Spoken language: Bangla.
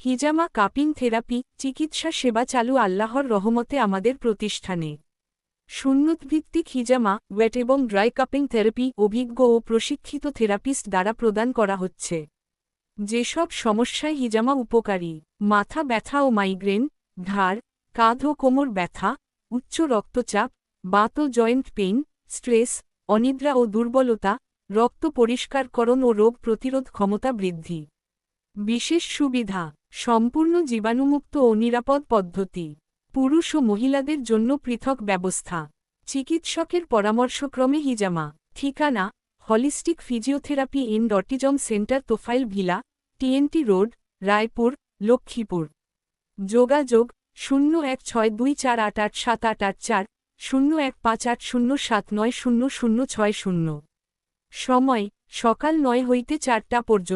হিজামা কাপিং থেরাপি চিকিৎসা সেবা চালু আল্লাহর রহমতে আমাদের প্রতিষ্ঠানে। সুন্নতভিত্তিক হিজামা ওয়েট এবং ড্রাই কাপিং থেরাপি অভিজ্ঞ ও প্রশিক্ষিত থেরাপিস্ট দ্বারা প্রদান করা হচ্ছে। যেসব সমস্যায় হিজামা উপকারী: মাথা ব্যথা ও মাইগ্রেন, ঘাড়, কাঁধ ও কোমর ব্যথা, উচ্চ রক্তচাপ, বাত ও জয়েন্ট পেইন, স্ট্রেস, অনিদ্রা ও দুর্বলতা, রক্ত পরিষ্কারকরণ ও রোগ প্রতিরোধ ক্ষমতা বৃদ্ধি। বিশেষ সুবিধা: সম্পূর্ণ জীবাণুমুক্ত ও নিরাপদ পদ্ধতি। পুরুষ ও মহিলাদের জন্য পৃথক ব্যবস্থা। চিকিৎসকের পরামর্শক্রমে হিজামা। ঠিকানা: holistic physiotherapy and autism centre, Tofail villa, TNT road, Raipur, Lakshmipur. যোগাযোগ: 016248878884, 015880790060। সময়: সকাল 9 হইতে 4টা পর্যন্ত।